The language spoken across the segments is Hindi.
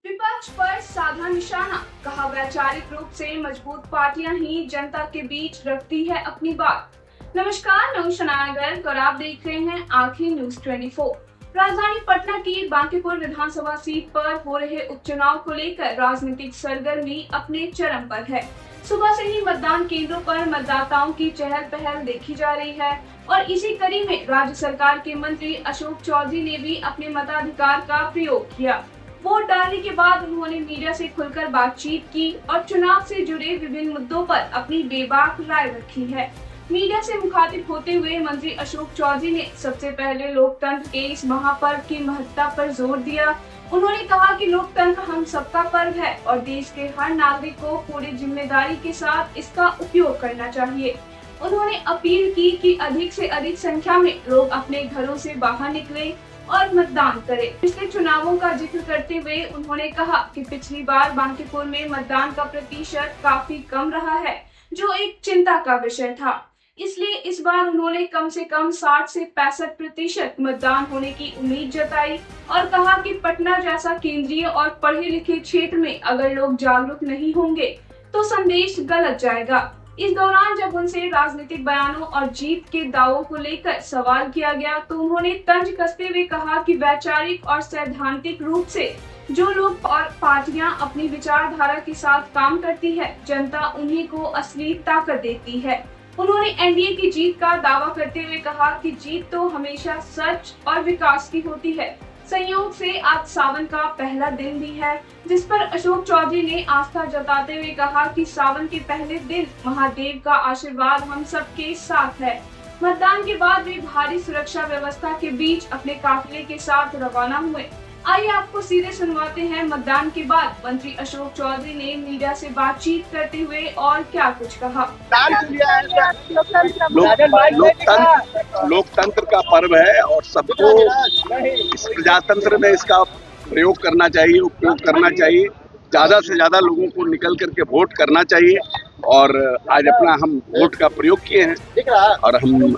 विपक्ष पर साधा निशाना, कहा वैचारिक रूप से मजबूत पार्टियां ही जनता के बीच रखती है अपनी बात। नमस्कार, मैं शनाया गर्ग और आप देख रहे हैं आखिर न्यूज 24। राजधानी पटना की बांकीपुर विधानसभा सीट पर हो रहे उपचुनाव को लेकर राजनीतिक सरगर्मी अपने चरम पर है। सुबह से ही मतदान केंद्रों पर मतदाताओं की चहल पहल देखी जा रही है और इसी कड़ी में राज्य सरकार के मंत्री अशोक चौधरी ने भी अपने मताधिकार का प्रयोग किया। वोट डालने के बाद उन्होंने मीडिया से खुलकर बातचीत की और चुनाव से जुड़े विभिन्न मुद्दों पर अपनी बेबाक राय रखी है। मीडिया से मुखातिब होते हुए मंत्री अशोक चौधरी ने सबसे पहले लोकतंत्र के इस महापर्व की महत्ता पर जोर दिया। उन्होंने कहा कि लोकतंत्र हम सबका पर्व है और देश के हर नागरिक को पूरी जिम्मेदारी के साथ इसका उपयोग करना चाहिए। उन्होंने अपील की कि अधिक से अधिक संख्या में लोग अपने घरों से बाहर निकले और मतदान करें। पिछले चुनावों का जिक्र करते हुए उन्होंने कहा कि पिछली बार बांकीपुर में मतदान का प्रतिशत काफी कम रहा है, जो एक चिंता का विषय था। इसलिए इस बार उन्होंने कम से कम 60 से 65% मतदान होने की उम्मीद जताई और कहा कि पटना जैसा केंद्रीय और पढ़े लिखे क्षेत्र में अगर लोग जागरूक नहीं होंगे तो संदेश गलत जाएगा। इस दौरान जब उनसे राजनीतिक बयानों और जीत के दावों को लेकर सवाल किया गया तो उन्होंने तंज कसते हुए कहा कि वैचारिक और सैद्धांतिक रूप से जो लोग और पार्टियां अपनी विचारधारा के साथ काम करती है, जनता उन्हीं को असली ताकत देती है। उन्होंने एनडीए की जीत का दावा करते हुए कहा कि जीत तो हमेशा सच और विकास की होती है। संयोग से आज सावन का पहला दिन भी है, जिस पर अशोक चौधरी ने आस्था जताते हुए कहा कि सावन के पहले दिन महादेव का आशीर्वाद हम सबके साथ है। मतदान के बाद वे भारी सुरक्षा व्यवस्था के बीच अपने काफिले के साथ रवाना हुए। आइए आपको सीधे सुनवाते हैं मतदान के बाद मंत्री अशोक चौधरी ने मीडिया से बातचीत करते हुए और क्या कुछ कहा। लोकतंत्र का पर्व है और सबको इस प्रजातंत्र में इसका प्रयोग करना चाहिए, उपयोग करना चाहिए। ज्यादा से ज्यादा लोगों को निकल करके वोट करना चाहिए और आज अपना हम वोट का प्रयोग किए हैं और हम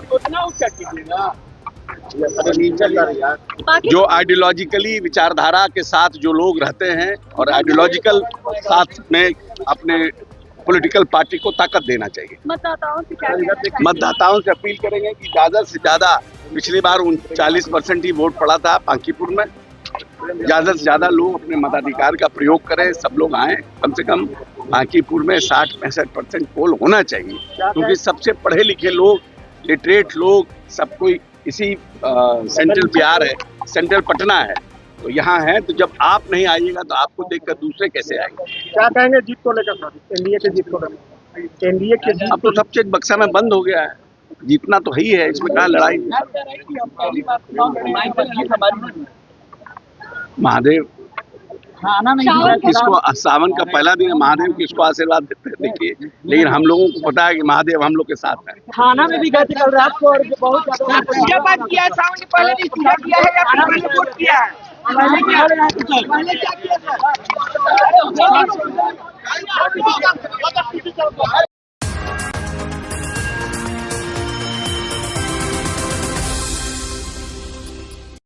जो आइडियोलॉजिकली विचारधारा के साथ जो लोग रहते हैं और आइडियोलॉजिकल साथ में अपने पॉलिटिकल पार्टी को ताकत देना चाहिए। मतदाताओं से अपील करेंगे कि ज्यादा से ज्यादा, पिछली बार 40% ही वोट पड़ा था बांकीपुर में, ज्यादा से ज्यादा लोग अपने मताधिकार का प्रयोग करें, सब लोग आए। कम से कम बांकीपुर में 60-65% पोल होना चाहिए, क्योंकि सबसे पढ़े लिखे लोग, लिटरेट लोग, सब कोई इसी सेंट्रल बिहार है, सेंट्रल पटना है, तो यहाँ है। तो जब आप नहीं आइएगा तो आपको देखकर दूसरे कैसे आएंगे। क्या कहेंगे जीत को लेकर? एनडीए की जीत को लेकर? एनडीए की जीत अब तो सब चीज बक्सा में बंद हो गया है, जीतना तो है ही है, इसमें क्या लड़ाई। महादेव किसको सावन का पहला दिन महादेव किसको आशीर्वाद देते हैं देखिए, लेकिन हम लोगों को पता है कि महादेव हम लोग के साथ है। थाना में भी गए थे कल रात को और बहुत पूजा पाठ किया है। सावन के पहले दिन पूजा किया है या फिर पहले वोट किया है? पहले क्या किया था?